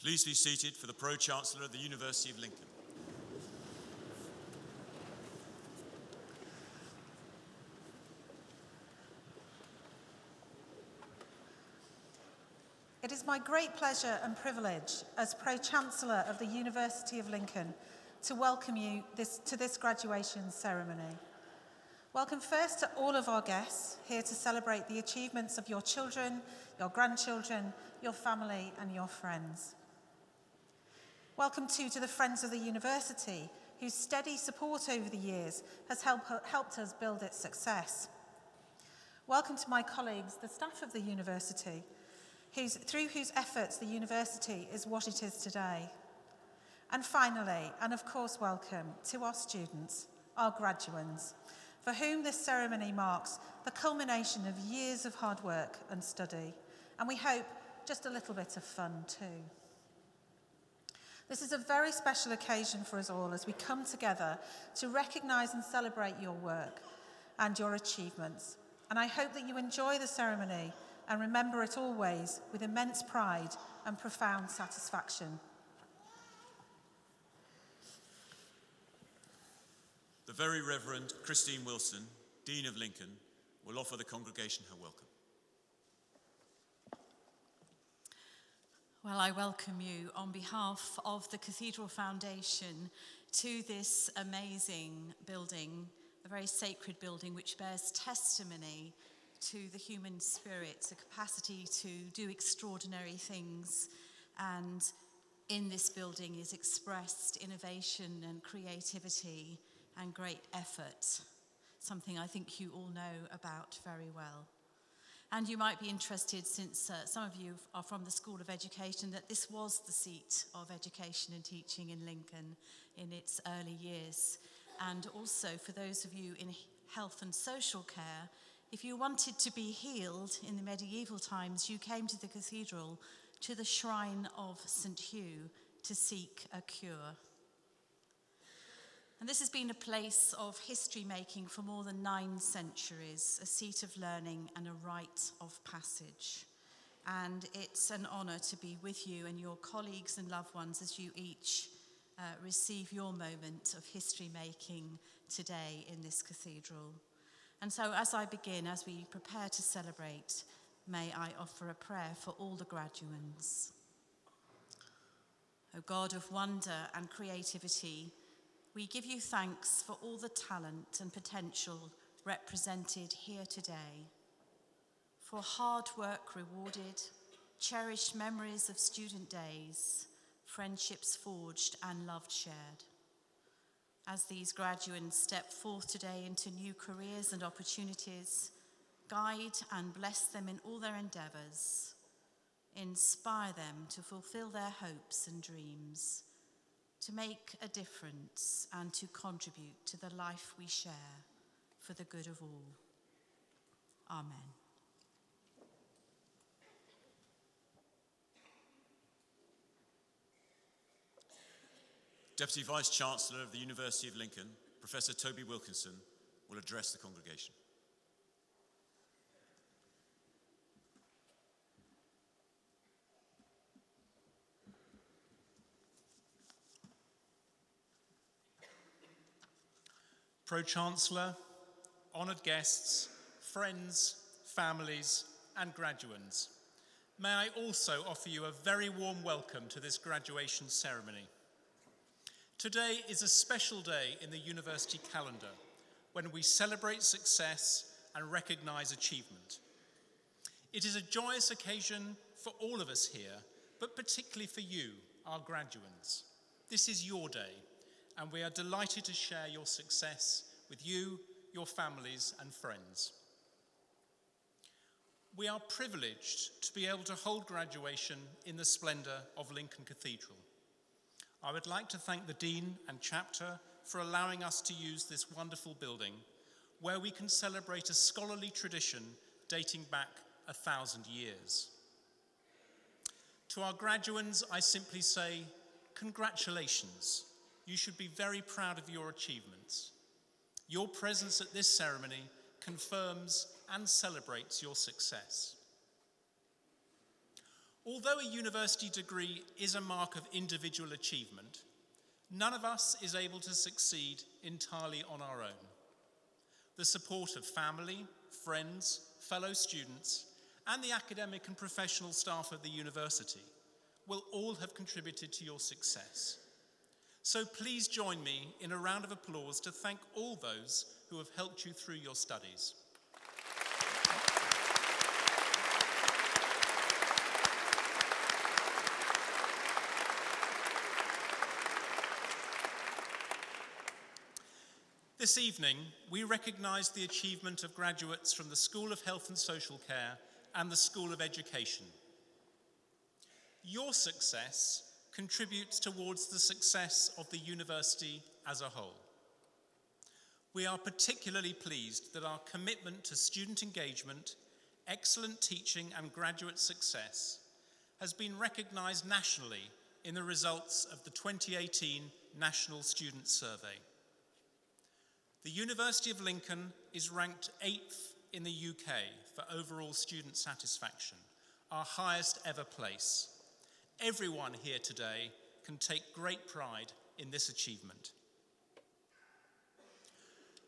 Please be seated for the Pro-Chancellor of the University of Lincoln. It is my great pleasure and privilege as Pro-Chancellor of the University of Lincoln to welcome you to this graduation ceremony. Welcome first to all of our guests here to celebrate the achievements of your children, your grandchildren, your family and your friends. Welcome too to the Friends of the University, whose steady support over the years has helped us build its success. Welcome to my colleagues, the staff of the university, through whose efforts the university is what it is today. And finally, and of course welcome to our students, our graduands, for whom this ceremony marks the culmination of years of hard work and study, and we hope just a little bit of fun too. This is a very special occasion for us all as we come together to recognise and celebrate your work and your achievements, and I hope that you enjoy the ceremony and remember it always with immense pride and profound satisfaction. The Very Reverend Christine Wilson, Dean of Lincoln, will offer the congregation her welcome. Well, I welcome you on behalf of the Cathedral Foundation to this amazing building, a very sacred building which bears testimony to the human spirit, a capacity to do extraordinary things, and in this building is expressed innovation and creativity and great effort, something I think you all know about very well. And you might be interested, since some of you are from the School of Education, that this was the seat of education and teaching in Lincoln in its early years. And also for those of you in health and social care, if you wanted to be healed in the medieval times, you came to the cathedral, to the shrine of St. Hugh, to seek a cure. And this has been a place of history making for more than 9 centuries, a seat of learning and a rite of passage. And it's an honour to be with you and your colleagues and loved ones as you each receive your moment of history making today in this cathedral. And so as I begin, as we prepare to celebrate, may I offer a prayer for all the graduands. O God of wonder and creativity, we give you thanks for all the talent and potential represented here today, for hard work rewarded, cherished memories of student days, friendships forged and love shared. As these graduates step forth today into new careers and opportunities, guide and bless them in all their endeavours, inspire them to fulfil their hopes and dreams, to make a difference and to contribute to the life we share for the good of all. Amen. Deputy Vice-Chancellor of the University of Lincoln, Professor Toby Wilkinson, will address the congregation. Pro-Chancellor, honoured guests, friends, families and graduands, may I also offer you a very warm welcome to this graduation ceremony. Today is a special day in the university calendar when we celebrate success and recognise achievement. It is a joyous occasion for all of us here, but particularly for you, our graduands. This is your day, and we are delighted to share your success with you, your families and friends. We are privileged to be able to hold graduation in the splendour of Lincoln Cathedral. I would like to thank the Dean and Chapter for allowing us to use this wonderful building, where we can celebrate a scholarly tradition dating back 1,000 years. To our graduands, I simply say, congratulations. You should be very proud of your achievements. Your presence at this ceremony confirms and celebrates your success. Although a university degree is a mark of individual achievement, none of us is able to succeed entirely on our own. The support of family, friends, fellow students, and the academic and professional staff of the university will all have contributed to your success. So please join me in a round of applause to thank all those who have helped you through your studies. This evening, we recognise the achievement of graduates from the School of Health and Social Care and the School of Education. Your success contributes towards the success of the university as a whole. We are particularly pleased that our commitment to student engagement, excellent teaching and graduate success has been recognised nationally in the results of the 2018 National Student Survey. The University of Lincoln is ranked 8th in the UK for overall student satisfaction, our highest ever place. Everyone here today can take great pride in this achievement.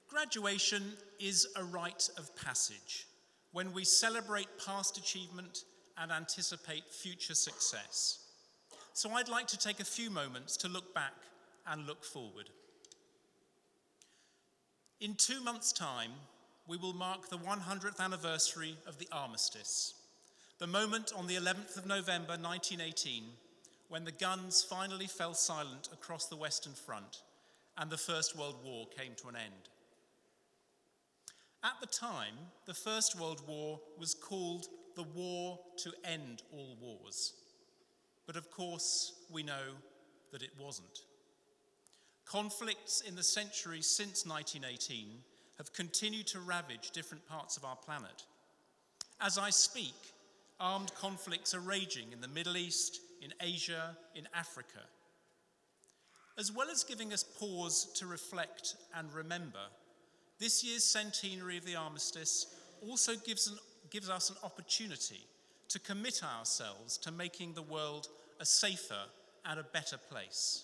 Graduation is a rite of passage when we celebrate past achievement and anticipate future success. So I'd like to take a few moments to look back and look forward. In 2 months' time, we will mark the 100th anniversary of the armistice, the moment on the 11th of November 1918 when the guns finally fell silent across the Western Front and the First World War came to an end. At the time, the First World War was called the War to End All Wars. But of course, we know that it wasn't. Conflicts in the centuries since 1918 have continued to ravage different parts of our planet. As I speak, armed conflicts are raging in the Middle East, in Asia, in Africa. As well as giving us pause to reflect and remember, this year's centenary of the armistice also gives us an opportunity to commit ourselves to making the world a safer and a better place.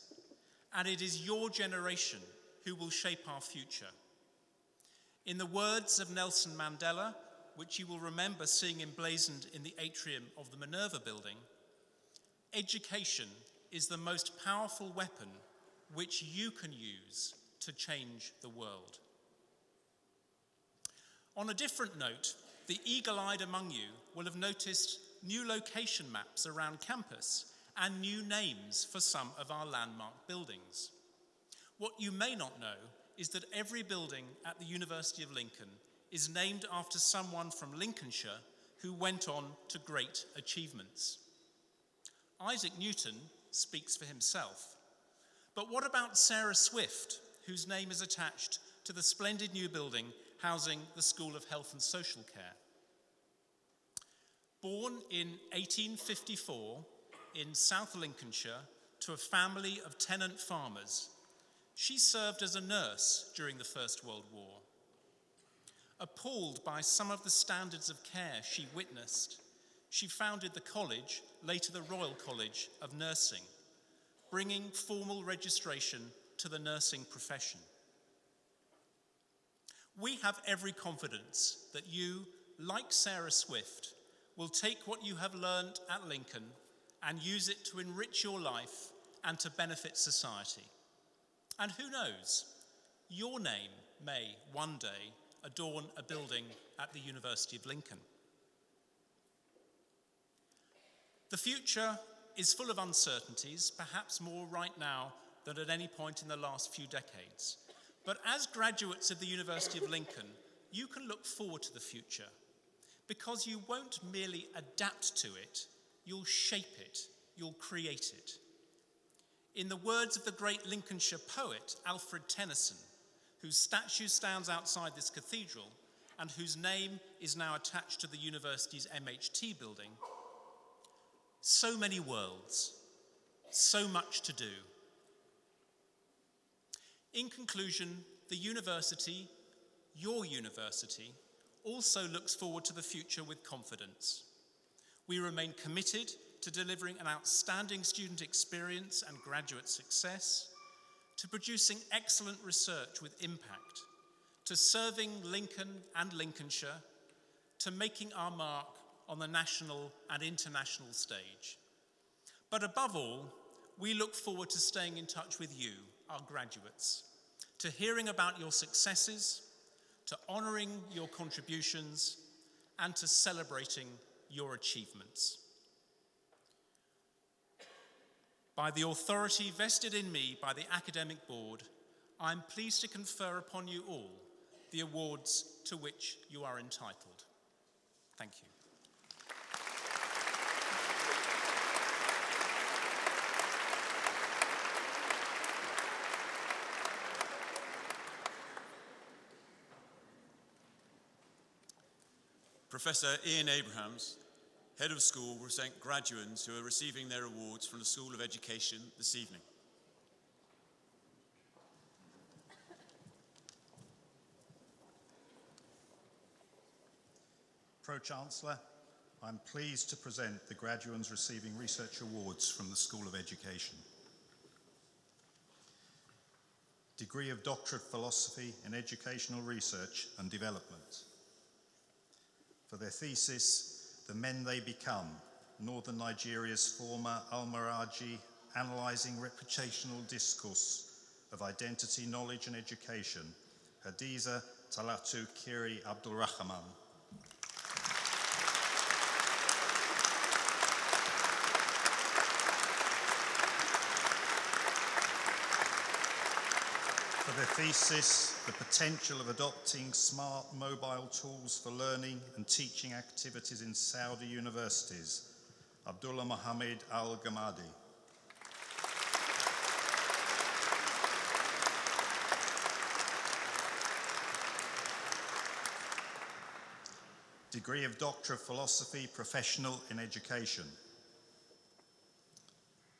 And it is your generation who will shape our future. In the words of Nelson Mandela, which you will remember seeing emblazoned in the atrium of the Minerva building, education is the most powerful weapon which you can use to change the world. On a different note, the eagle-eyed among you will have noticed new location maps around campus and new names for some of our landmark buildings. What you may not know is that every building at the University of Lincoln is named after someone from Lincolnshire who went on to great achievements. Isaac Newton speaks for himself. But what about Sarah Swift, whose name is attached to the splendid new building housing the School of Health and Social Care? Born in 1854 in South Lincolnshire to a family of tenant farmers, she served as a nurse during the First World War. Appalled by some of the standards of care she witnessed, she founded the college, later the Royal College of Nursing, bringing formal registration to the nursing profession. We have every confidence that you, like Sarah Swift, will take what you have learned at Lincoln and use it to enrich your life and to benefit society. And who knows, your name may one day adorn a building at the University of Lincoln. The future is full of uncertainties, perhaps more right now than at any point in the last few decades. But as graduates of the University of Lincoln, you can look forward to the future because you won't merely adapt to it, you'll shape it, you'll create it. In the words of the great Lincolnshire poet Alfred Tennyson, whose statue stands outside this cathedral and whose name is now attached to the university's MHT building, so many worlds, so much to do. In conclusion, the university, your university, also looks forward to the future with confidence. We remain committed to delivering an outstanding student experience and graduate success, to producing excellent research with impact, to serving Lincoln and Lincolnshire, to making our mark on the national and international stage. But above all, we look forward to staying in touch with you, our graduates, to hearing about your successes, to honouring your contributions, and to celebrating your achievements. By the authority vested in me by the Academic Board, I am pleased to confer upon you all the awards to which you are entitled. Thank you. Professor Ian Abrahams, Head of School, will present graduates who are receiving their awards from the School of Education this evening. Pro-Chancellor, I'm pleased to present the graduates receiving research awards from the School of Education. Degree of Doctorate Philosophy in Educational Research and Development. For their thesis, The Men They Become, Northern Nigeria's former Almaraji, Analysing Reputational Discourse of Identity, Knowledge and Education, Hadiza Talatu Kiri Abdulrahman. For their thesis, The Potential of Adopting Smart Mobile Tools for Learning and Teaching Activities in Saudi Universities, Abdullah Mohammed Al-Gamadi. Degree of Doctor of Philosophy, Professional in Education.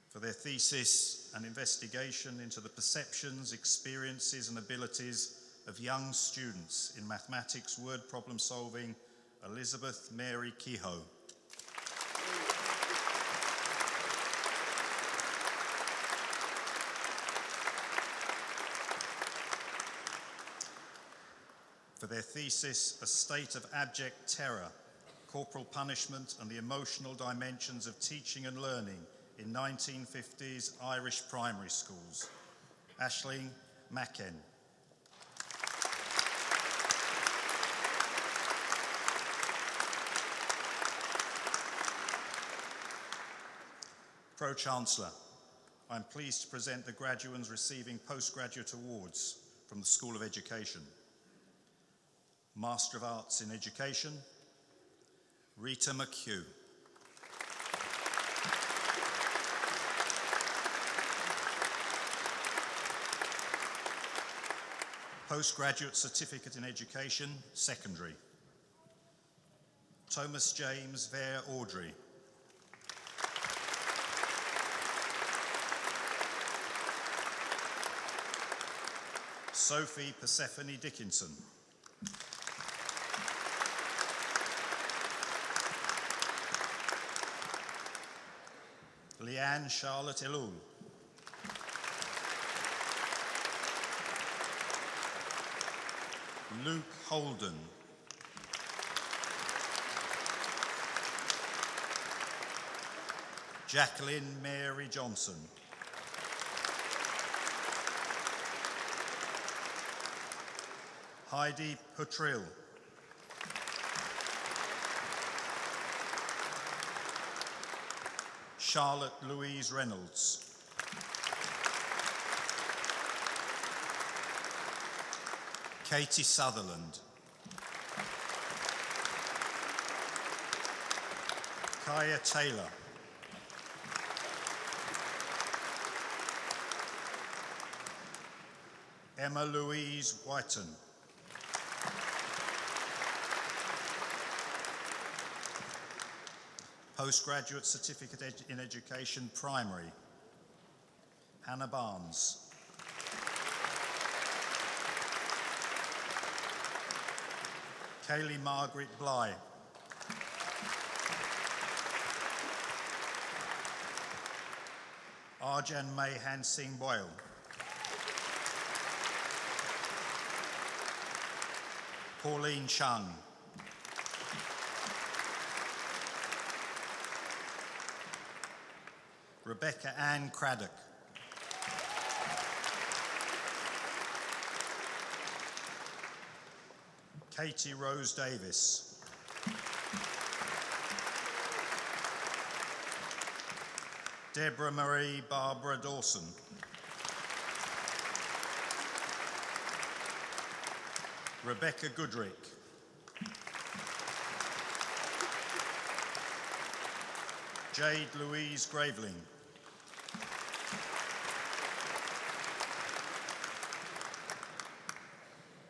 For their thesis, an investigation into the perceptions, experiences and abilities of young students in mathematics word problem solving, Elizabeth Mary Kehoe. For their thesis, A State of Abject Terror, Corporal Punishment and the Emotional Dimensions of Teaching and Learning in 1950s Irish Primary Schools, Aisling Macken. Pro-Chancellor, I'm pleased to present the graduates receiving postgraduate awards from the School of Education. Master of Arts in Education, Rita McHugh. Postgraduate Certificate in Education, Secondary, Thomas James Vare Audrey. Sophie Persephone Dickinson. Leanne Charlotte Elul. Luke Holden. Jacqueline Mary Johnson. Heidi Putrill. Charlotte Louise Reynolds. Katie Sutherland. Kaya Taylor. Emma Louise Whiten. Postgraduate Certificate in Education, Primary, Hannah Barnes. Kaylee Margaret Bly. Arjan Mayhan Singh Boyle. Pauline Chung. Rebecca Ann Craddock. Katie Rose Davis. Deborah Marie Barbara Dawson. Rebecca Goodrick. Jade Louise Graveling.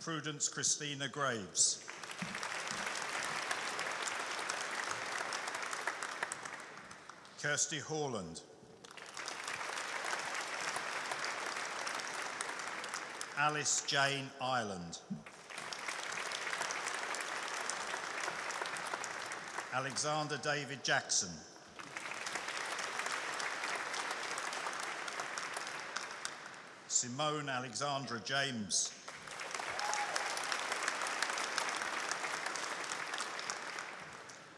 Prudence Christina Graves. Kirsty Horland. Alice Jane Ireland. Alexander David Jackson. Simone Alexandra James.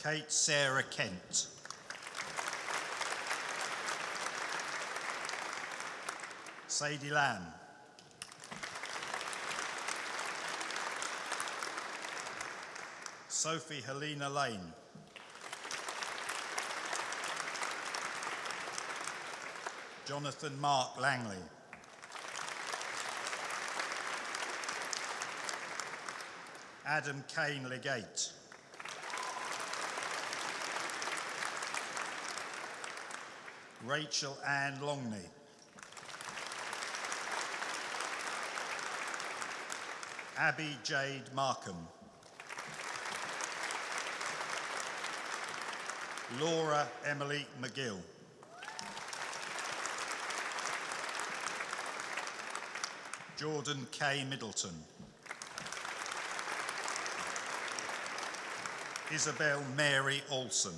Kate Sarah Kent. Sadie Lamb. Sophie Helena Lane. Jonathan Mark Langley. Adam Kane Legate. Rachel Ann Longney. Abby Jade Markham. Laura Emily McGill. Jordan K. Middleton. Isabel Mary Olson.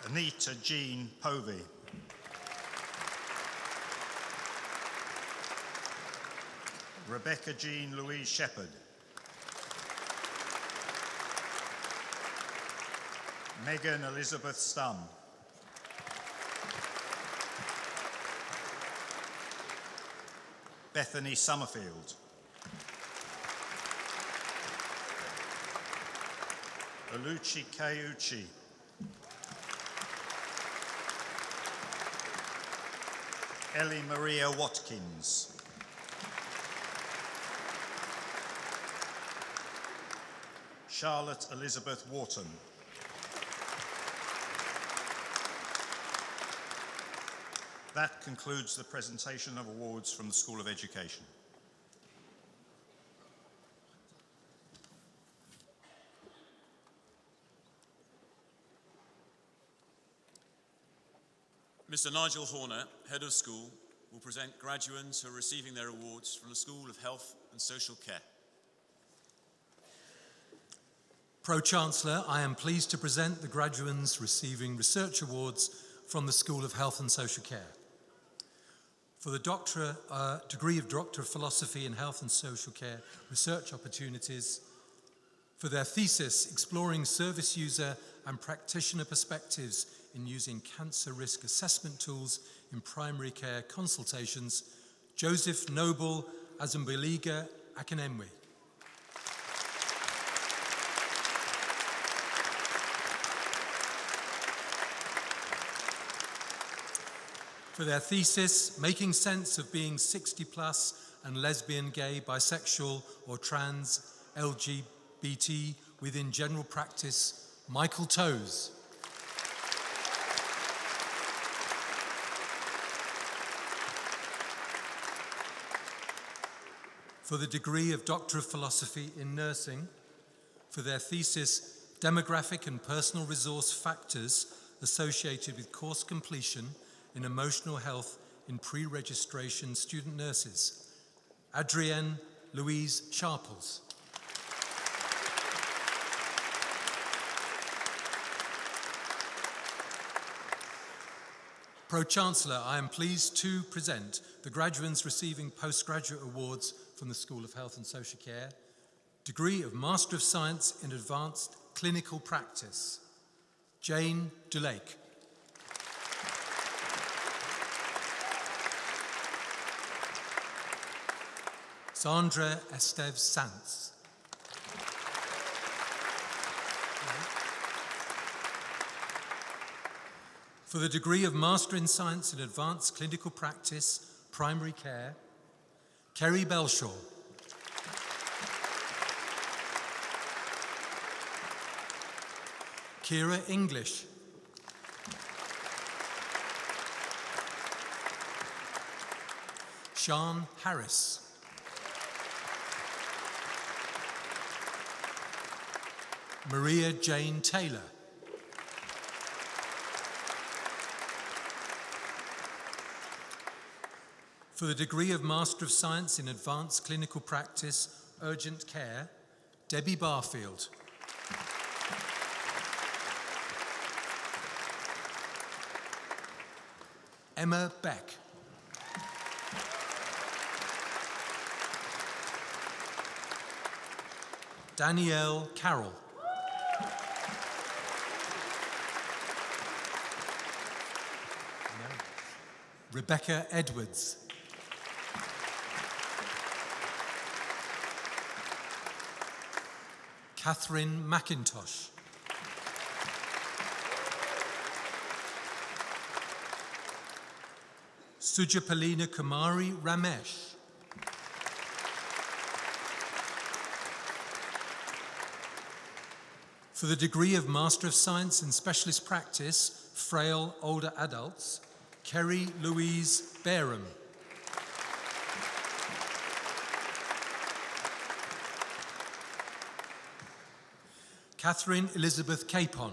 Anita Jean Povey. Rebecca Jean Louise Shepherd. Megan Elizabeth Stum. Bethany Summerfield. Aluchi Kayuchi. Ellie Maria Watkins. Charlotte Elizabeth Wharton. That concludes the presentation of awards from the School of Education. Mr. Nigel Horner, Head of School, will present graduates who are receiving their awards from the School of Health and Social Care. Pro-Chancellor, I am pleased to present the graduates receiving research awards from the School of Health and Social Care. For the degree of Doctor of Philosophy in Health and Social Care research opportunities, for their thesis, Exploring Service User and Practitioner Perspectives in Using Cancer Risk Assessment Tools in Primary Care Consultations, Joseph Noble Azumbiliga Akinenwe. For their thesis, Making Sense of Being 60 Plus and Lesbian, Gay, Bisexual or Trans LGBT Within General Practice, Michael Toes. For the degree of Doctor of Philosophy in Nursing, for their thesis, Demographic and Personal Resource Factors Associated with Course Completion in Emotional Health in Pre-Registration Student Nurses, Adrienne Louise Sharples. Pro-Chancellor, I am pleased to present the graduates receiving postgraduate awards from the School of Health and Social Care. Degree of Master of Science in Advanced Clinical Practice, Jane Dulake. Sandra Esteve Sants. For the degree of Master in Science in Advanced Clinical Practice, Primary Care, Kerry Belshaw. Kira English. Sian Harris. Maria Jane Taylor. For the degree of Master of Science in Advanced Clinical Practice, Urgent Care, Debbie Barfield. Emma Beck. Danielle Carroll. Rebecca Edwards. Catherine McIntosh. Sujapalina Kumari Ramesh. For the degree of Master of Science in Specialist Practice, Frail Older Adults, Kerry Louise Bareham. Catherine Elizabeth Capon.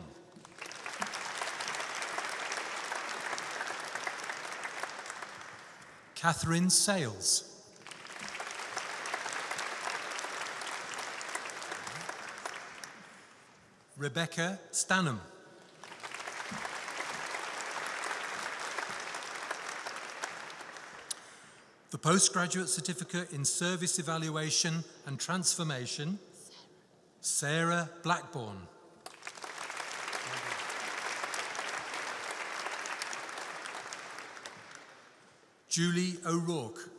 Catherine Sales. Rebecca Stanham. The Postgraduate Certificate in Service Evaluation and Transformation, Sarah Blackburn. Julie O'Rourke.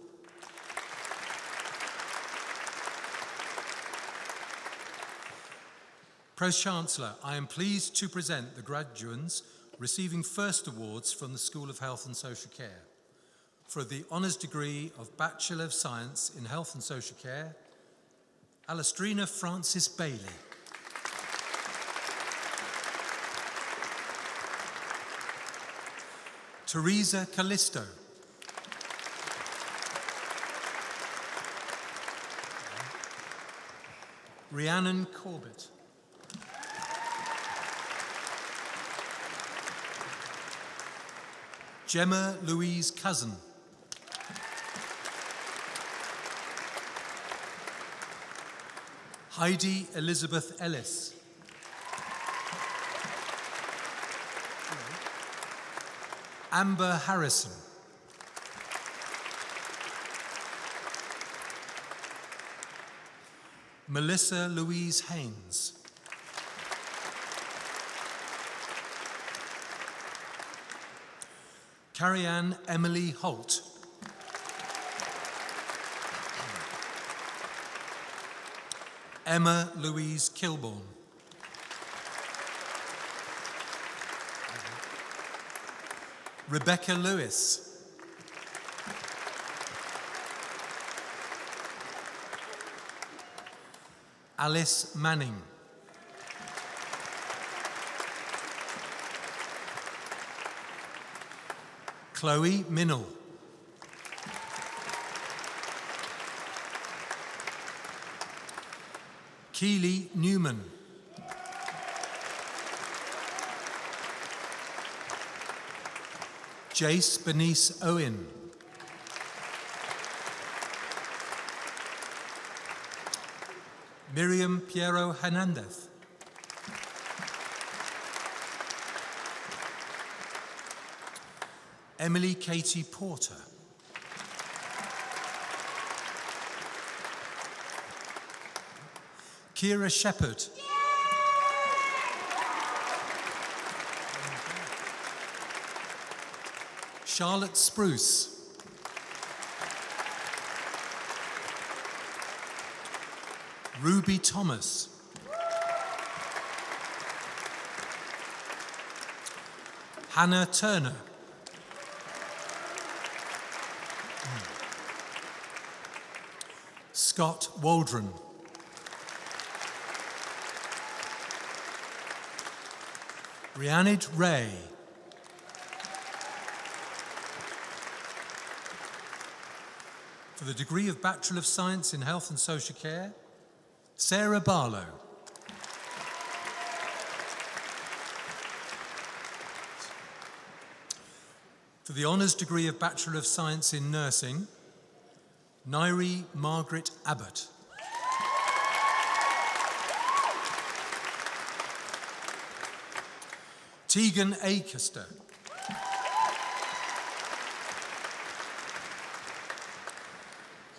Pro-Chancellor, I am pleased to present the graduates receiving first awards from the School of Health and Social Care. For the honours degree of Bachelor of Science in Health and Social Care, Alistrina Francis Bailey. Teresa Callisto. Rhiannon Corbett. Gemma Louise Cousin. Heidi Elizabeth Ellis. Amber Harrison. Melissa Louise Haynes. Carrie-Anne Emily Holt. Emma Louise Kilbourne. Rebecca Lewis. Alice Manning. Chloe Minnell. Keely Newman. Jace Bernice Owen. Miriam Piero Hernandez. Emily Katie Porter. Kira Shepherd. Charlotte Spruce. Ruby Thomas. Hannah Turner. Scott Waldron. Rhiannon Ray. For the degree of Bachelor of Science in Health and Social Care, Sarah Barlow. For the Honours degree of Bachelor of Science in Nursing, Nairi Margaret Abbott. Tegan Acaster.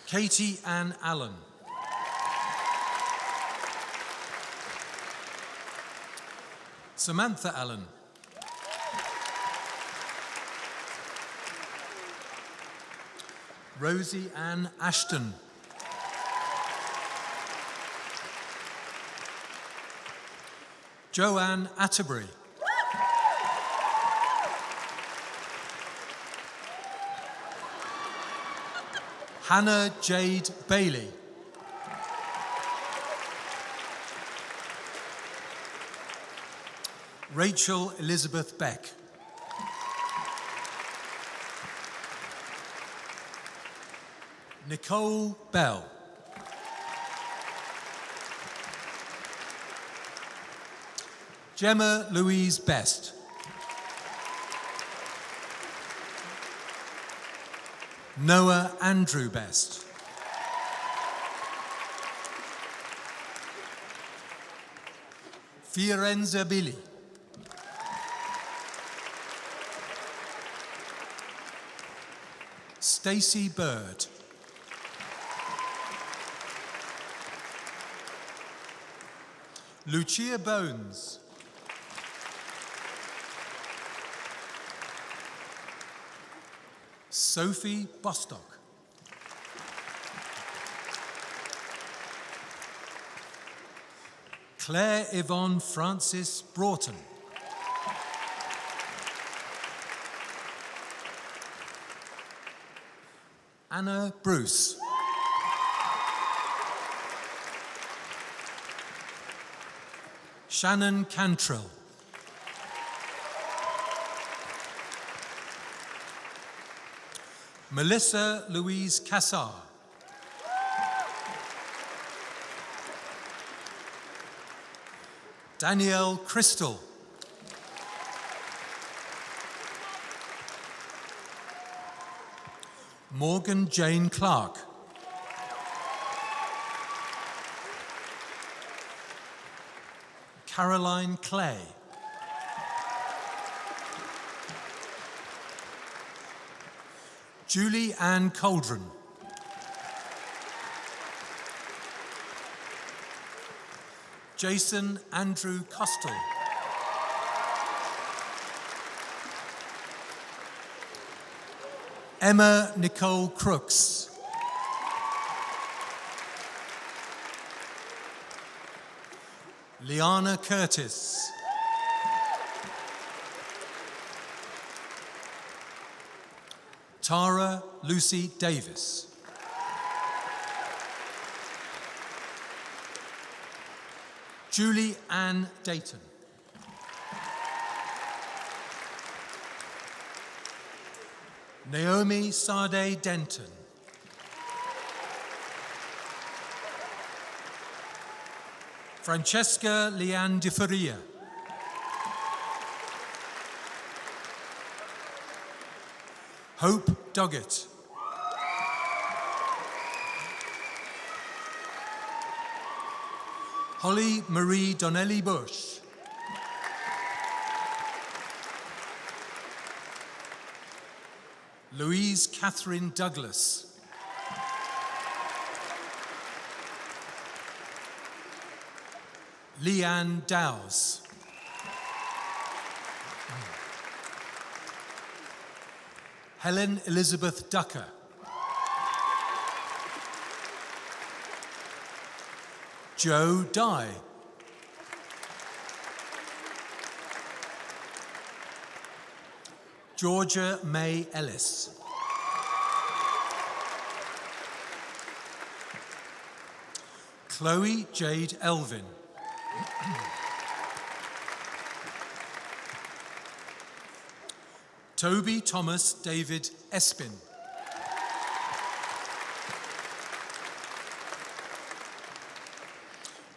Katie Ann Allen. Samantha Allen. Rosie Ann Ashton. Joanne Atterbury. Hannah Jade Bailey. Rachel Elizabeth Beck. Nicole Bell. Gemma Louise Best. Noah Andrew Best. Fiorenza Billy. Stacey Bird. Lucia Bones. Sophie Bostock. Claire Yvonne Francis Broughton. Anna Bruce. Shannon Cantrell. Melissa Louise Cassar. Danielle Crystal. Morgan Jane Clark. Caroline Clay. Julie Ann Coldren. Jason Andrew Costel. Emma Nicole Crooks. Liana Curtis. Tara Lucy Davis. Julie Ann Dayton. Naomi Sade Denton. Francesca Leanne Di Faria. Hope Doggett. Holly Marie Donnelly Bush. Louise Catherine Douglas. Leanne Dowes. Helen Elizabeth Ducker. Joe Dye. Georgia May Ellis. Chloe Jade Elvin. Toby Thomas David Espin.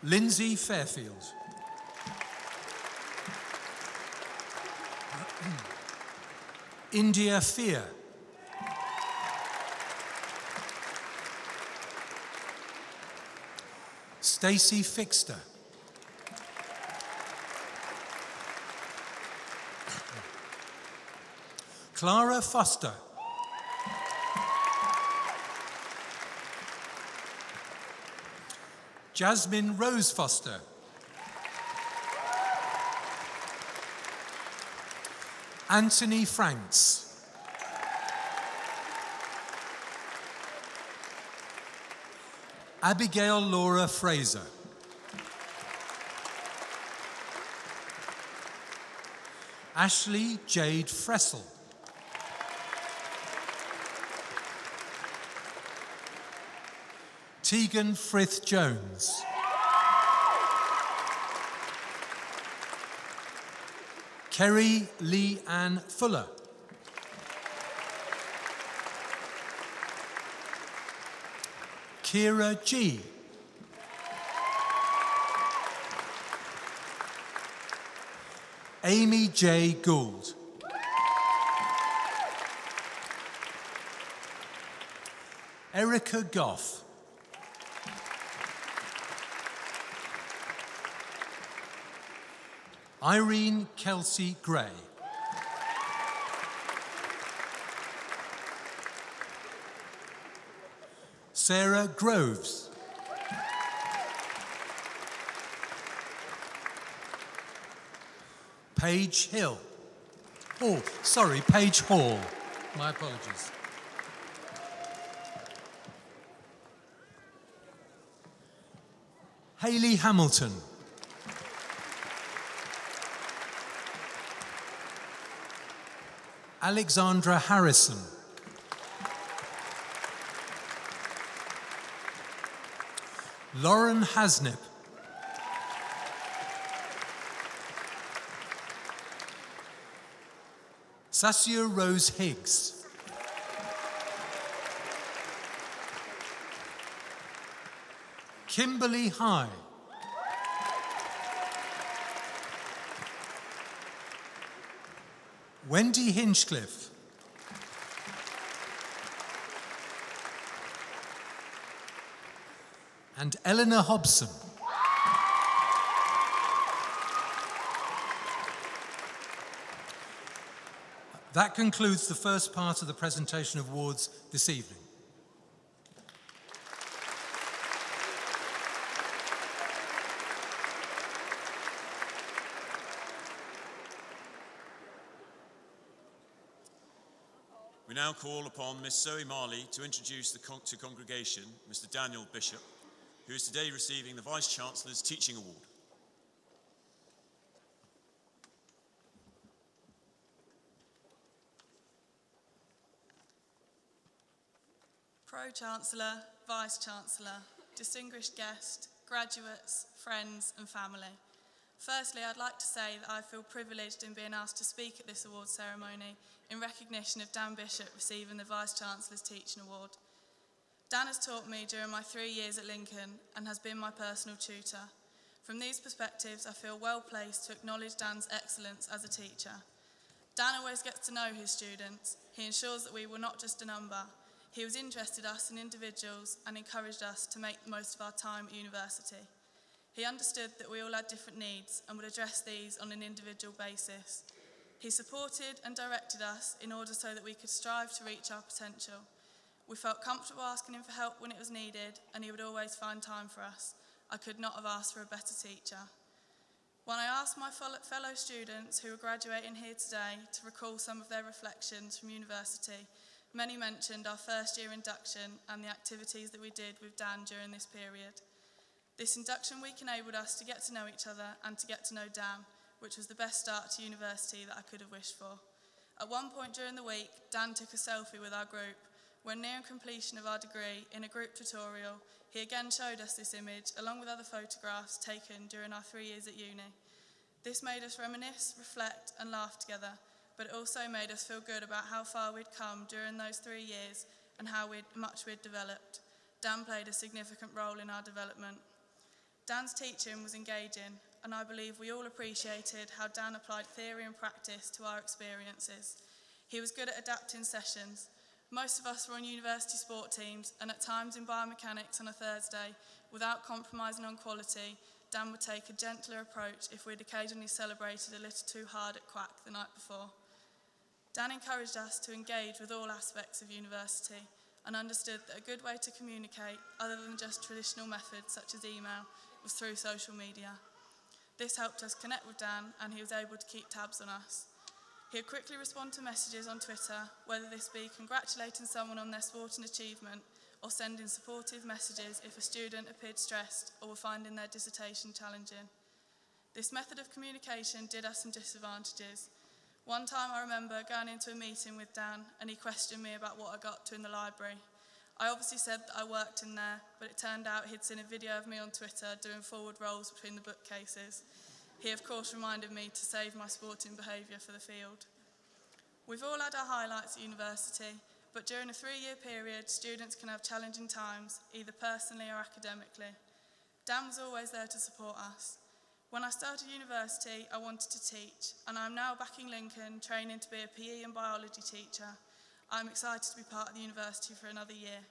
Lindsay Fairfield. India Fear. Stacey Fixter. Clara Foster. Jasmine Rose Foster. Anthony Franks. Abigail Laura Fraser. Ashley Jade Fressel. Tegan Frith Jones. Kerry Lee Ann Fuller. Kira G. Amy J. Gould. Erica Goff. Irene Kelsey Gray. Sarah Groves. Paige Hill. Oh, sorry, Paige Hall. My apologies. Hayley Hamilton. Alexandra Harrison. Lauren Hasnip. Sassia Rose Higgs. Kimberly High. Wendy Hinchcliffe. And Eleanor Hobson. That concludes the first part of the presentation of awards this evening. We now call upon Miss Zoe Marley to introduce to congregation Mr. Daniel Bishop, who is today receiving the Vice-Chancellor's Teaching Award. Pro-Chancellor, Vice-Chancellor, distinguished guest, graduates, friends and family. Firstly, I'd like to say that I feel privileged in being asked to speak at this award ceremony in recognition of Dan Bishop receiving the Vice-Chancellor's Teaching Award. Dan has taught me during my 3 years at Lincoln and has been my personal tutor. From these perspectives, I feel well placed to acknowledge Dan's excellence as a teacher. Dan always gets to know his students. He ensures that we were not just a number. He was interested in us as individuals and encouraged us to make the most of our time at university. He understood that we all had different needs and would address these on an individual basis. He supported and directed us in order so that we could strive to reach our potential. We felt comfortable asking him for help when it was needed, and he would always find time for us. I could not have asked for a better teacher. When I asked my fellow students who are graduating here today to recall some of their reflections from university, many mentioned our first year induction and the activities that we did with Dan during this period. This induction week enabled us to get to know each other and to get to know Dan, which was the best start to university that I could have wished for. At one point during the week, Dan took a selfie with our group. When nearing completion of our degree in a group tutorial, he again showed us this image along with other photographs taken during our 3 years at uni. This made us reminisce, reflect and laugh together, but it also made us feel good about how far we'd come during those 3 years and how much we'd developed. Dan played a significant role in our development. Dan's teaching was engaging, and I believe we all appreciated how Dan applied theory and practice to our experiences. He was good at adapting sessions. Most of us were on university sport teams, and at times in biomechanics on a Thursday, without compromising on quality, Dan would take a gentler approach if we'd occasionally celebrated a little too hard at quack the night before. Dan encouraged us to engage with all aspects of university and understood that a good way to communicate, other than just traditional methods such as email, was through social media. This helped us connect with Dan, and he was able to keep tabs on us. He would quickly respond to messages on Twitter, whether this be congratulating someone on their sporting achievement or sending supportive messages if a student appeared stressed or were finding their dissertation challenging. This method of communication did us some disadvantages. One time I remember going into a meeting with Dan and he questioned me about what I got to in the library. I obviously said that I worked in there, but it turned out he'd seen a video of me on Twitter doing forward rolls between the bookcases. He, of course, reminded me to save my sporting behaviour for the field. We've all had our highlights at university, but during a 3-year period, students can have challenging times, either personally or academically. Dan was always there to support us. When I started university, I wanted to teach, and I'm now back in Lincoln, training to be a PE and biology teacher. I'm excited to be part of the university for another year.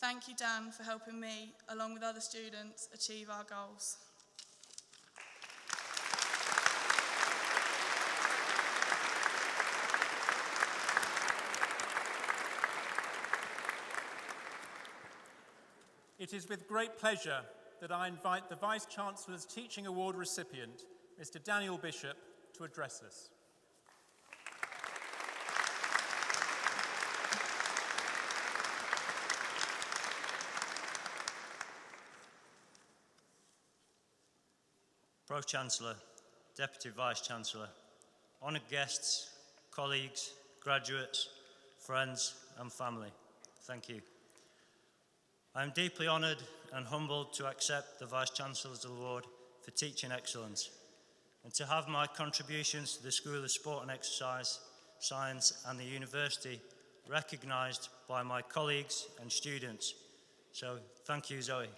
Thank you, Dan, for helping me, along with other students, achieve our goals. It is with great pleasure that I invite the Vice-Chancellor's Teaching Award recipient, Mr. Daniel Bishop, to address us. Pro-Chancellor, Deputy Vice-Chancellor, honoured guests, colleagues, graduates, friends and family, thank you. I am deeply honoured and humbled to accept the Vice-Chancellor's Award for Teaching Excellence and to have my contributions to the School of Sport and Exercise Science and the University recognised by my colleagues and students. So thank you, Zoe.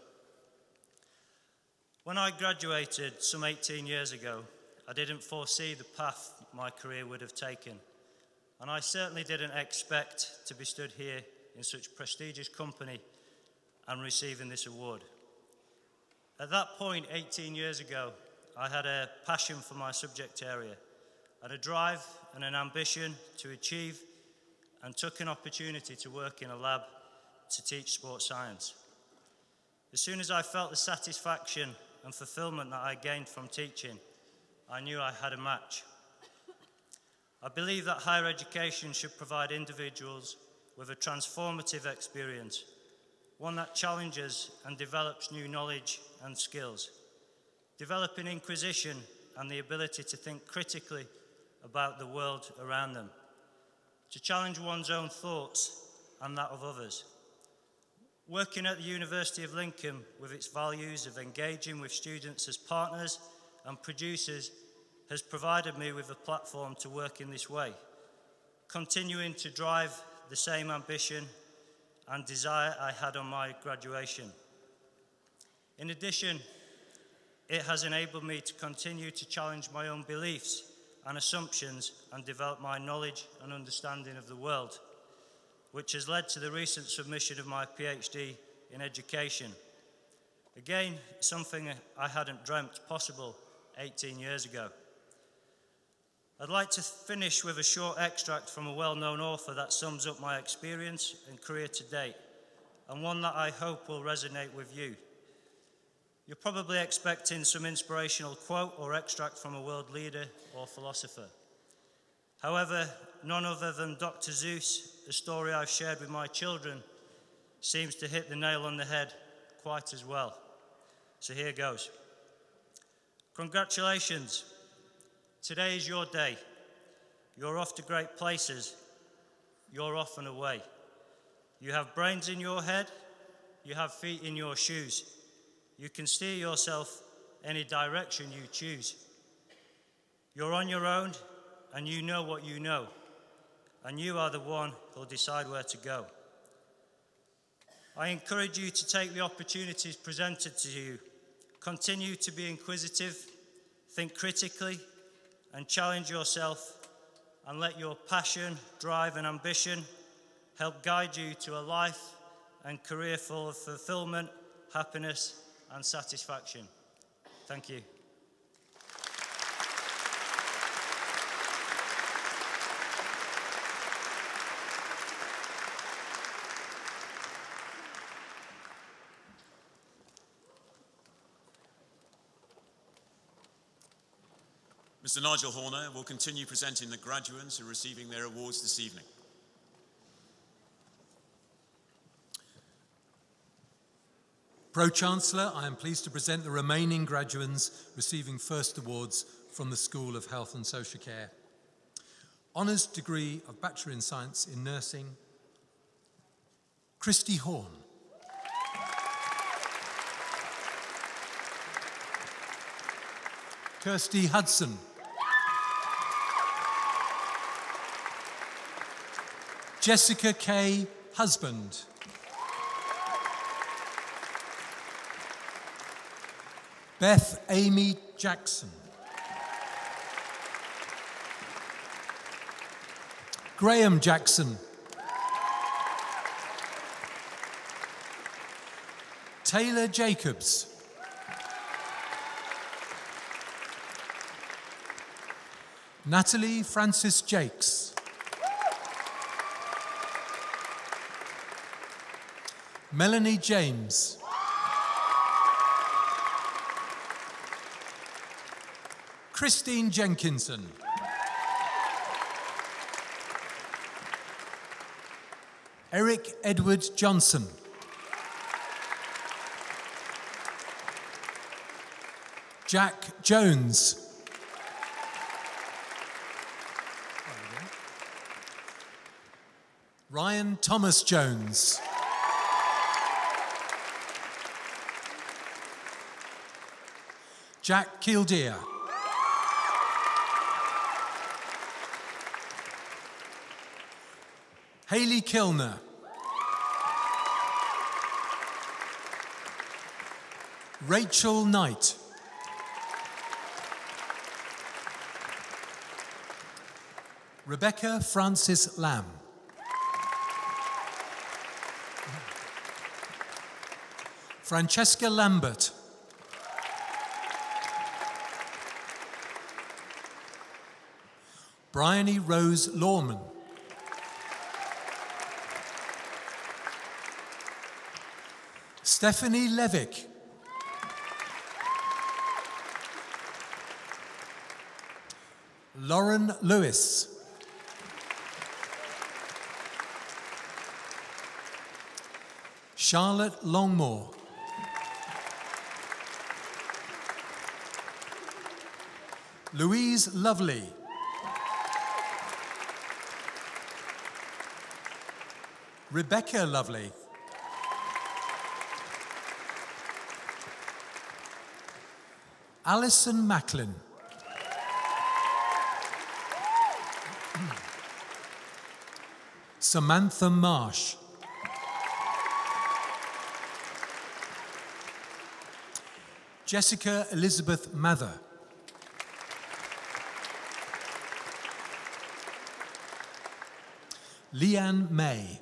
When I graduated some 18 years ago, I didn't foresee the path my career would have taken, and I certainly didn't expect to be stood here in such prestigious company and receiving this award. At that point, 18 years ago, I had a passion for my subject area, had a drive and an ambition to achieve, and took an opportunity to work in a lab to teach sports science. As soon as I felt the satisfaction and fulfillment that I gained from teaching, I knew I had a match. I believe that higher education should provide individuals with a transformative experience, one that challenges and develops new knowledge and skills, developing inquisition and the ability to think critically about the world around them, to challenge one's own thoughts and that of others. Working at the University of Lincoln with its values of engaging with students as partners and producers has provided me with a platform to work in this way, continuing to drive the same ambition and desire I had on my graduation. In addition, it has enabled me to continue to challenge my own beliefs and assumptions and develop my knowledge and understanding of the world, which has led to the recent submission of my PhD in education. Again, something I hadn't dreamt possible 18 years ago. I'd like to finish with a short extract from a well-known author that sums up my experience and career to date, and one that I hope will resonate with you. You're probably expecting some inspirational quote or extract from a world leader or philosopher. However, none other than Dr. Seuss, the story I've shared with my children, seems to hit the nail on the head quite as well. So here goes. Congratulations. Today is your day. You're off to great places. You're off and away. You have brains in your head. You have feet in your shoes. You can steer yourself any direction you choose. You're on your own, and you know what you know. And you are the one who'll decide where to go. I encourage you to take the opportunities presented to you. Continue to be inquisitive, think critically, and challenge yourself, and let your passion, drive, and ambition help guide you to a life and career full of fulfillment, happiness, and satisfaction. Thank you. Mr. Nigel Horner will continue presenting the graduates who are receiving their awards this evening. Pro-Chancellor, I am pleased to present the remaining graduates receiving first awards from the School of Health and Social Care. Honours degree of Bachelor in Science in Nursing, Christy Horn. Kirsty Hudson. Jessica K. Husband. Beth Amy Jackson. Graham Jackson. Taylor Jacobs. Natalie Francis Jakes. Melanie James. Christine Jenkinson. Eric Edward Johnson. Jack Jones. Ryan Thomas Jones. Jack Kildare. Hayley Kilner. Rachel Knight. Rebecca Francis Lamb. Francesca Lambert. Bryony Rose Lawman. Stephanie Levick. Lauren Lewis. Charlotte Longmore. Louise Lovely. Rebecca Lovely. Alison Macklin. Samantha Marsh. Jessica Elizabeth Mather. Leanne May.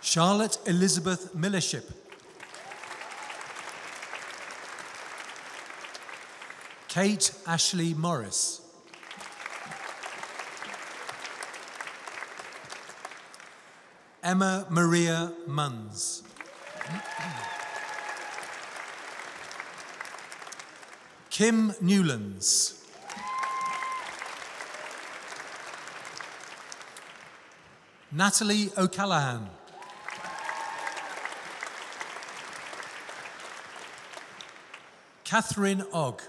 Charlotte Elizabeth Millership. Kate Ashley Morris. Emma Maria Munns. Kim Newlands. Natalie O'Callaghan. Catherine Ogg.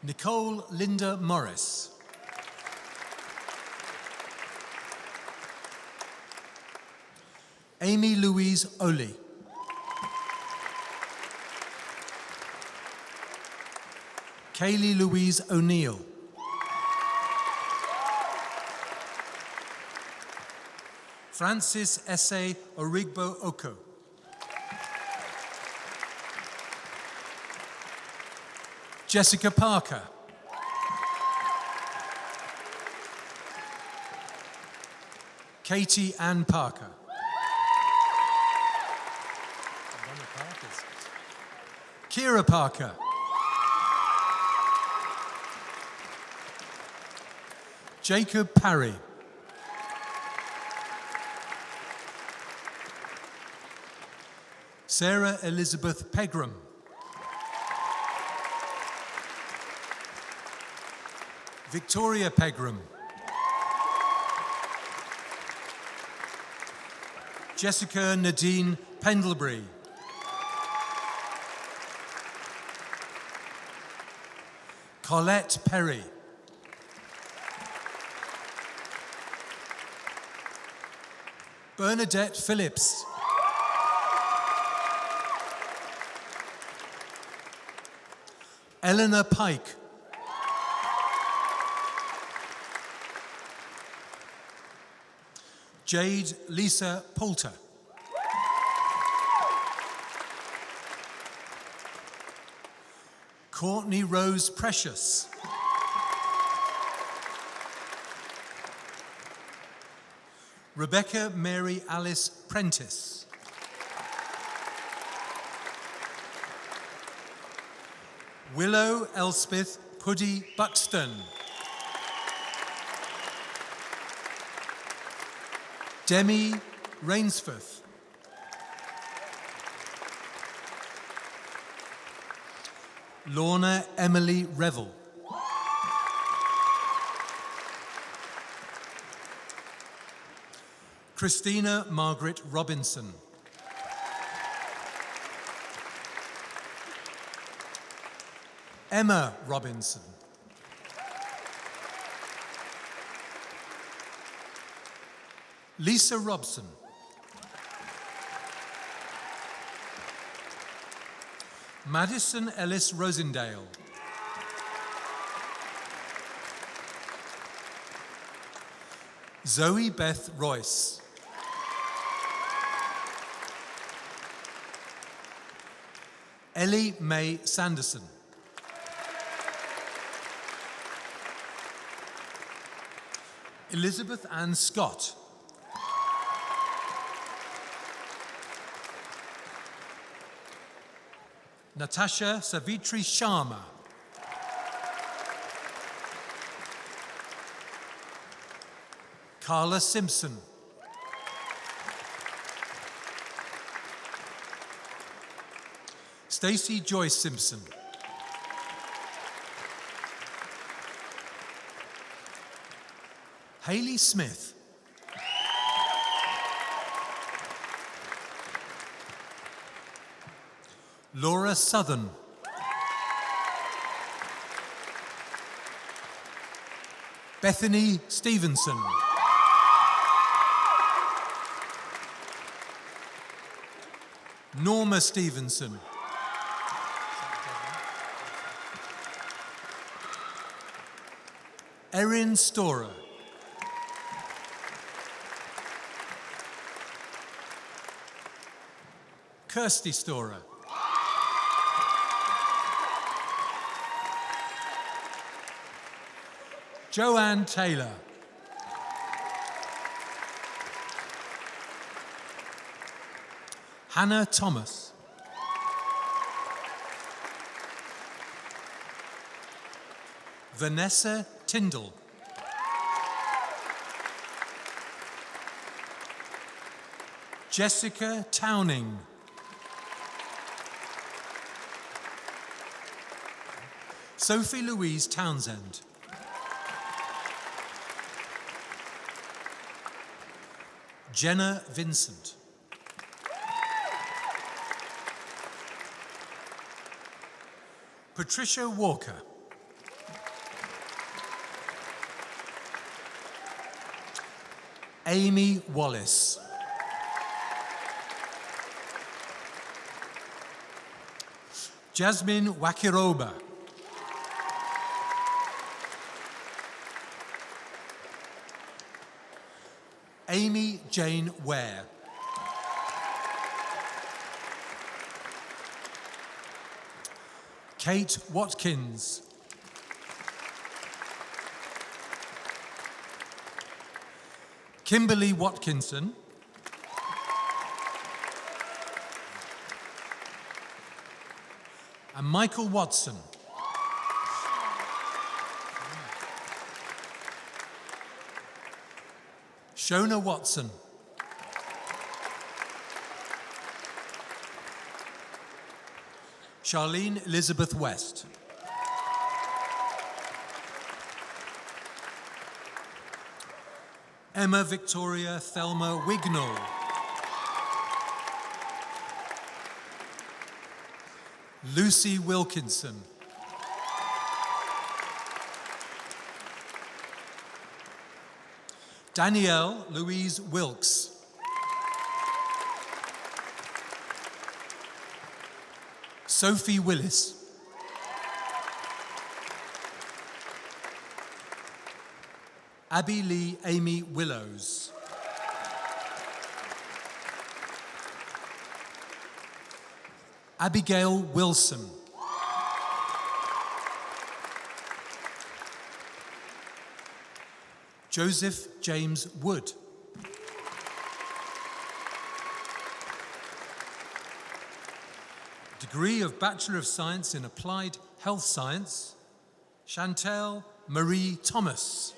Nicole Linda Morris. Amy Louise Oley. Kaylee Louise O'Neill. Francis Esse Origbo Oko. Jessica Parker. Katie Ann Parker. Kira Parker. Jacob Parry. Sarah Elizabeth Pegram. Victoria Pegram. Jessica Nadine Pendlebury. Colette Perry. Bernadette Phillips. Eleanor Pike. Jade Lisa Poulter. Courtney Rose Precious. Rebecca Mary Alice Prentice. Willow Elspeth Puddy Buxton. Demi Rainsforth. Lorna Emily Revel. Christina Margaret Robinson. Emma Robinson. Lisa Robson. Madison Ellis Rosendale. Zoe Beth Royce. Ellie Mae Sanderson. Elizabeth Ann Scott. Natasha Savitri Sharma. Carla Simpson. Stacey Joyce Simpson. Hayley Smith. Laura Southern. Bethany Stevenson. Norma Stevenson. Erin Storer. Kirsty Storer. Joanne Taylor. Hannah Thomas. Vanessa Tyndall. Jessica Towning. Sophie Louise Townsend. Jenna Vincent. Patricia Walker. Amy Wallace. Jasmine Wakiroba. Amy Jane Ware. Kate Watkins. Kimberly Watkinson. And Michael Watson. Shona Watson. Charlene Elizabeth West. Emma Victoria Thelma Wignall. Lucy Wilkinson. Danielle Louise Wilkes. Sophie Willis. Abby Lee Amy Willows. Abigail Wilson. Joseph James Wood. Degree of Bachelor of Science in Applied Health Science, Chantel Marie Thomas.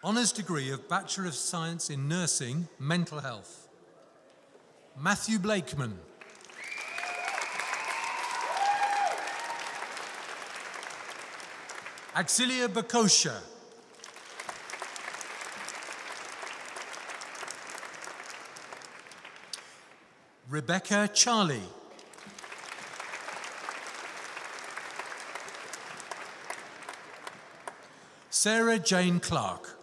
Honours degree of Bachelor of Science in Nursing, Mental Health, Matthew Blakeman. Auxilia Bakosha. Rebecca Charlie. Sarah Jane Clark.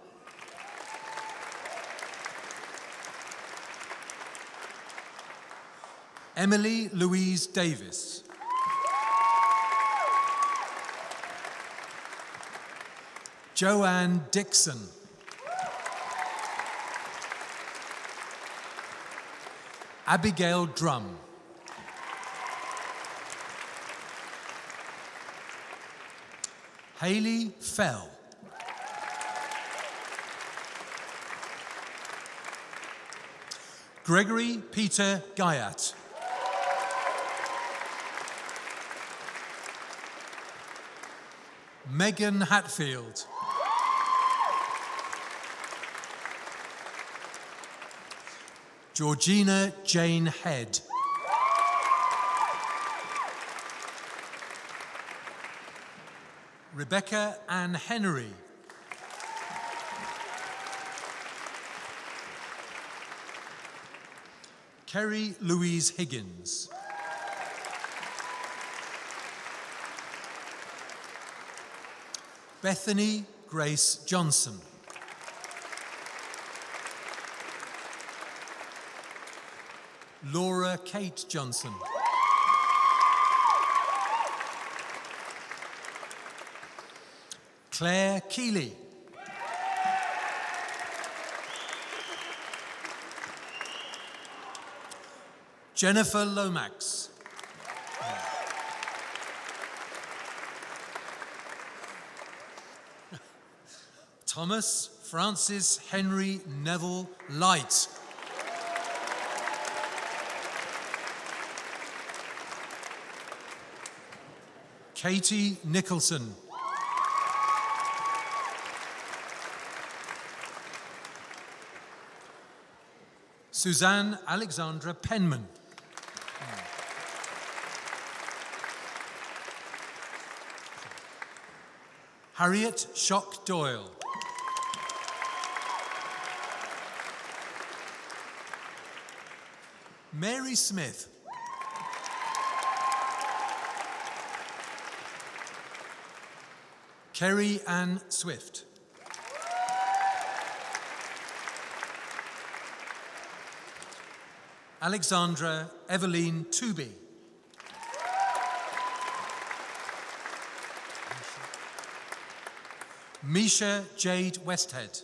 Emily Louise Davis. Joanne Dixon. Abigail Drum. Hayley Fell. Gregory Peter Guyat. Megan Hatfield. Georgina Jane Head. Rebecca Ann Henry. Kerry Louise Higgins. Bethany Grace Johnson. Laura Kate Johnson. Claire Keeley. Jennifer Lomax. Thomas Francis Henry Neville Light. Katie Nicholson. Suzanne Alexandra Penman. Harriet Shock Doyle. Mary Smith. Kerry Ann Swift. Alexandra Eveline Tooby. Misha Jade Westhead.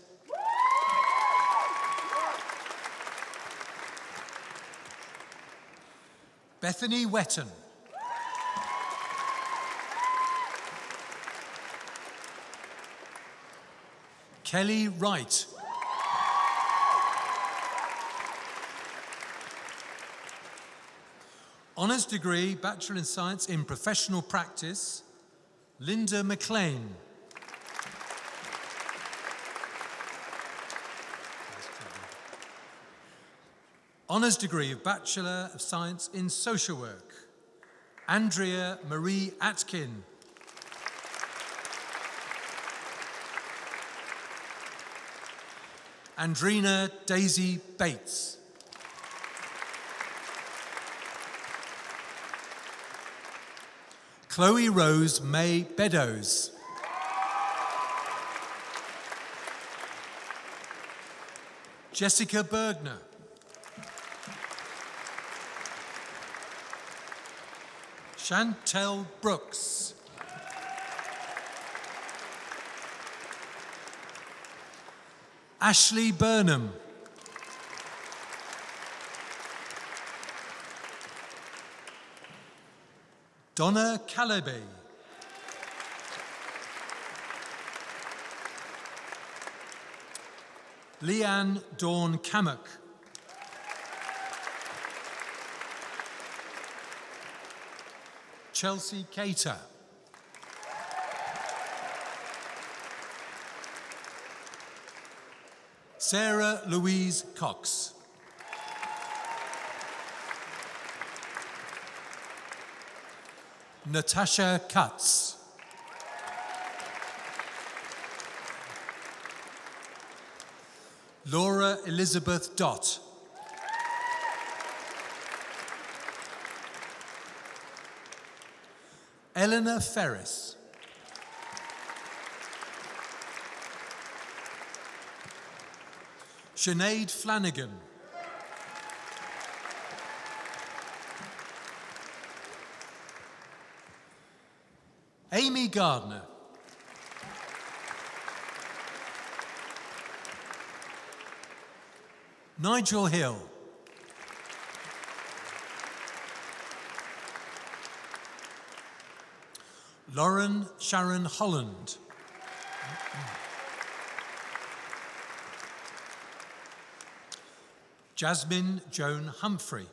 Bethany Wetton. Kelly Wright. Honours degree, Bachelor in Science in Professional Practice, Linda McLean. Honours degree of Bachelor of Science in Social Work, Andrea Marie Atkin. Andrina Daisy Bates. Chloe Rose May Beddoes. Jessica Bergner. Chantel Brooks. Ashley Burnham. Donna Calaby. Leanne Dawn Cammock. Chelsea Cater. Sarah Louise Cox. Natasha Katz. Laura Elizabeth Dott. Eleanor Ferris. Sinead Flanagan. Amy Gardner. Nigel Hill. Lauren Sharon Holland. Jasmine Joan Humphrey.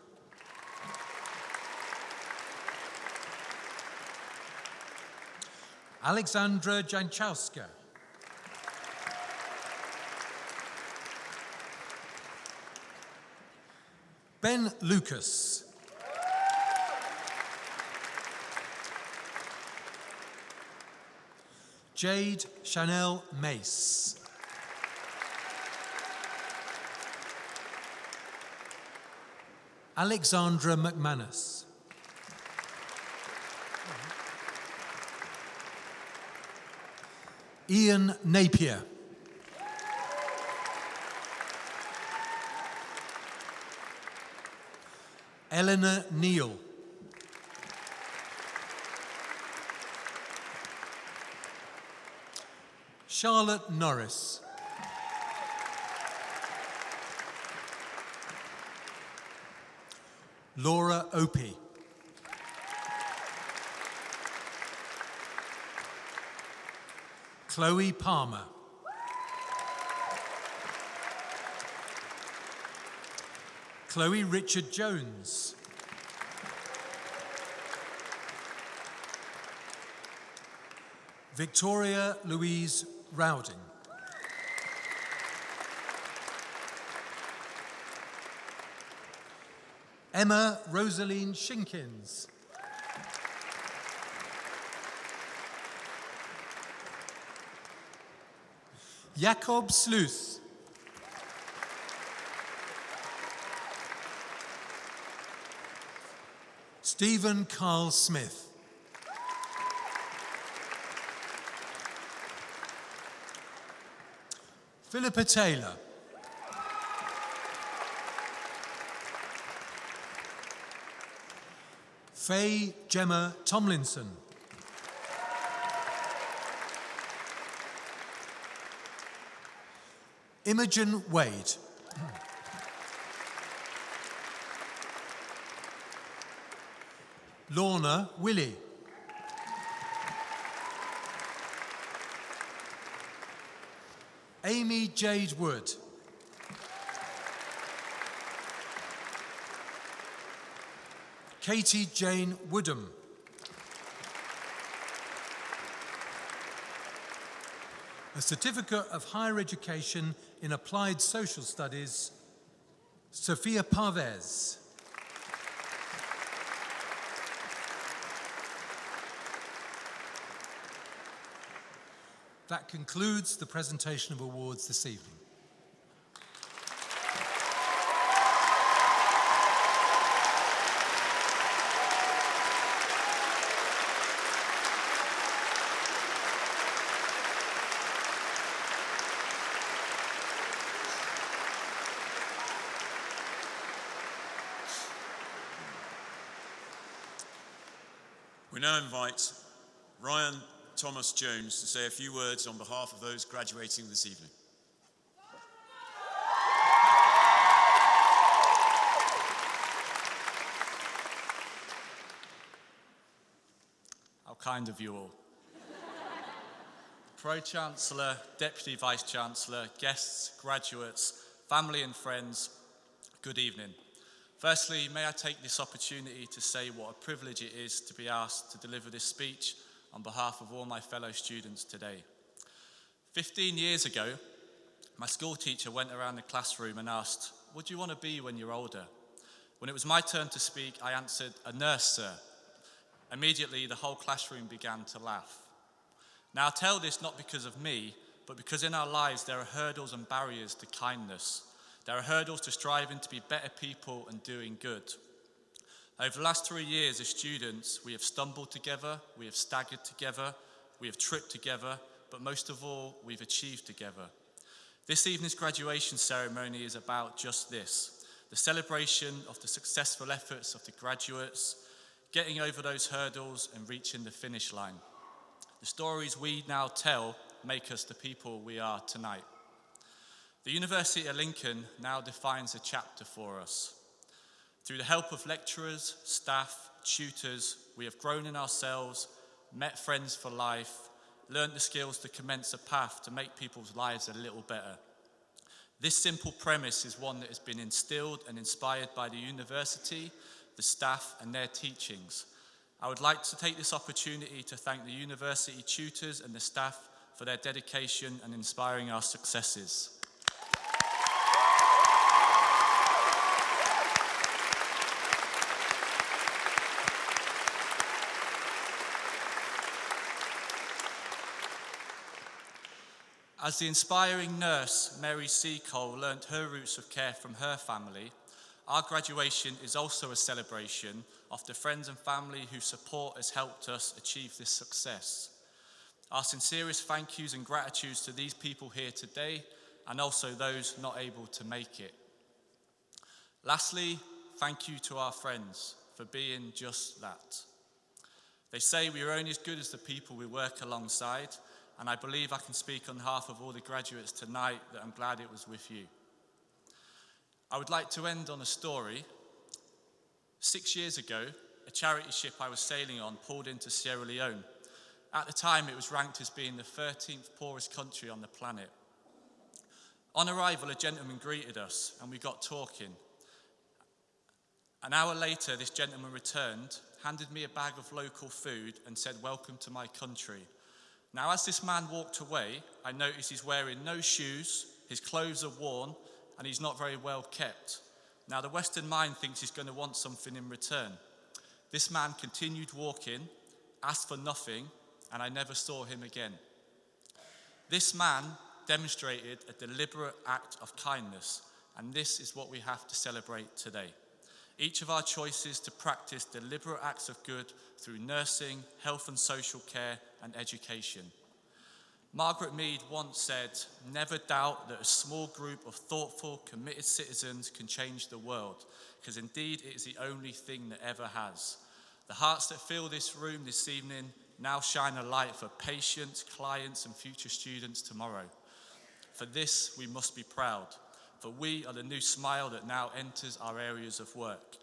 Alexandra Janchowska. Ben Lucas. Jade Chanel Mace. Alexandra McManus. Ian Napier. Eleanor Neal. Charlotte Norris. Laura Opie. Chloe Palmer. Chloe Richard Jones. Victoria Louise Rowding. Emma Rosaline Shinkins. Jakob Sluth. Stephen Carl Smith. Philippa Taylor. Faye Gemma Tomlinson. Imogen Wade. Lorna Willie. Amy Jade Wood. Katie Jane Woodham. A Certificate of Higher Education in Applied Social Studies, Sophia Parvez. That concludes the presentation of awards this evening. We now invite Ryan Thomas Jones to say a few words on behalf of those graduating this evening. How kind of you all. Pro-Chancellor, Deputy Vice-Chancellor, guests, graduates, family and friends, good evening. Firstly, may I take this opportunity to say what a privilege it is to be asked to deliver this speech on behalf of all my fellow students today. 15 years ago, my school teacher went around the classroom and asked, "What do you want to be when you're older?" When it was my turn to speak, I answered, "A nurse, sir." Immediately, the whole classroom began to laugh. Now, I tell this not because of me, but because in our lives there are hurdles and barriers to kindness. There are hurdles to striving to be better people and doing good. Over the last 3 years as students, we have stumbled together, we have staggered together, we have tripped together, but most of all, we've achieved together. This evening's graduation ceremony is about just this, the celebration of the successful efforts of the graduates, getting over those hurdles and reaching the finish line. The stories we now tell make us the people we are tonight. The University of Lincoln now defines a chapter for us. Through the help of lecturers, staff, tutors, we have grown in ourselves, met friends for life, learned the skills to commence a path to make people's lives a little better. This simple premise is one that has been instilled and inspired by the university, the staff and their teachings. I would like to take this opportunity to thank the university tutors and the staff for their dedication and inspiring our successes. As the inspiring nurse Mary Seacole learnt her roots of care from her family, our graduation is also a celebration of the friends and family whose support has helped us achieve this success. Our sincerest thank yous and gratitudes to these people here today and also those not able to make it. Lastly, thank you to our friends for being just that. They say we are only as good as the people we work alongside, and I believe I can speak on behalf of all the graduates tonight that I'm glad it was with you. I would like to end on a story. 6 years ago, a charity ship I was sailing on pulled into Sierra Leone. At the time, it was ranked as being the 13th poorest country on the planet. On arrival, a gentleman greeted us and we got talking. An hour later, this gentleman returned, handed me a bag of local food and said, "Welcome to my country." Now, as this man walked away, I noticed he's wearing no shoes, his clothes are worn, and he's not very well kept. Now, the Western mind thinks he's going to want something in return. This man continued walking, asked for nothing, and I never saw him again. This man demonstrated a deliberate act of kindness, and this is what we have to celebrate today. Each of our choices to practice deliberate acts of good through nursing, health and social care, and education. Margaret Mead once said, "Never doubt that a small group of thoughtful, committed citizens can change the world, because indeed it is the only thing that ever has." The hearts that fill this room this evening now shine a light for patients, clients, and future students tomorrow. For this, we must be proud, for we are the new smile that now enters our areas of work.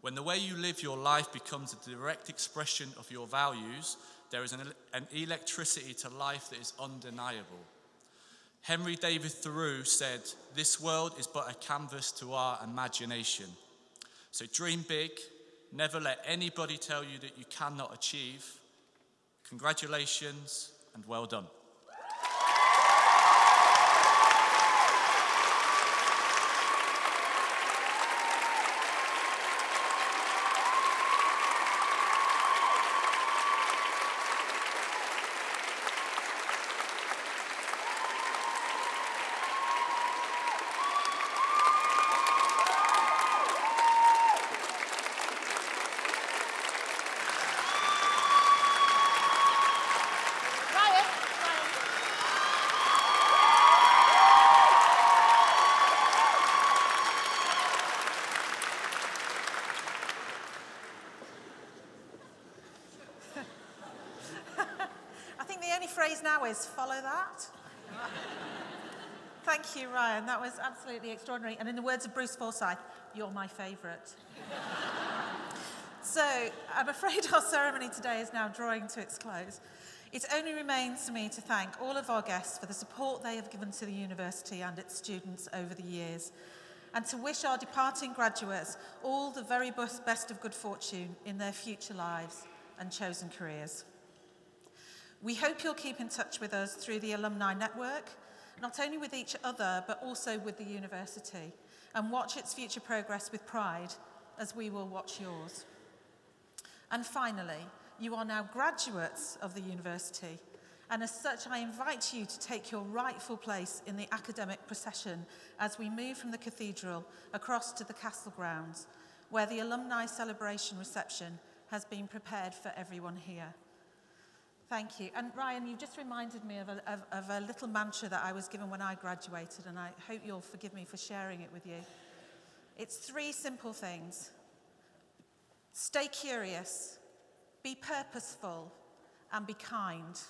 When the way you live your life becomes a direct expression of your values, there is an electricity to life that is undeniable. Henry David Thoreau said, "This world is but a canvas to our imagination." So dream big, never let anybody tell you that you cannot achieve. Congratulations and well done. Phrase now is follow that. Thank you, Ryan. That was absolutely extraordinary. And in the words of Bruce Forsyth, you're my favourite. So I'm afraid our ceremony today is now drawing to its close. It only remains for me to thank all of our guests for the support they have given to the university and its students over the years, and to wish our departing graduates all the very best of good fortune in their future lives and chosen careers. We hope you'll keep in touch with us through the alumni network, not only with each other, but also with the university, and watch its future progress with pride, as we will watch yours. And finally, you are now graduates of the university, and as such, I invite you to take your rightful place in the academic procession as we move from the cathedral across to the castle grounds, where the alumni celebration reception has been prepared for everyone here. Thank you. And Ryan, you just reminded me of a little mantra that I was given when I graduated, and I hope you'll forgive me for sharing it with you. It's 3 simple things. Stay curious, be purposeful, and be kind.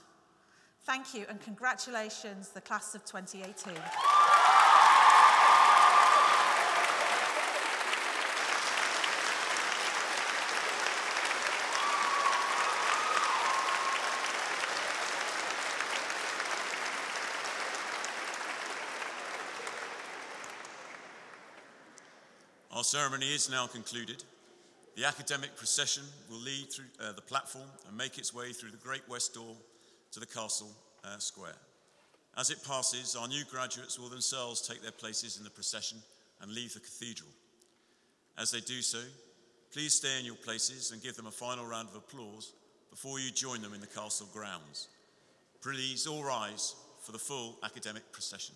Thank you, and congratulations, the class of 2018. Our ceremony is now concluded. The academic procession will lead through the platform and make its way through the Great West Door to the Castle Square. As it passes, our new graduates will themselves take their places in the procession and leave the cathedral. As they do so, please stay in your places and give them a final round of applause before you join them in the castle grounds. Please all rise for the full academic procession.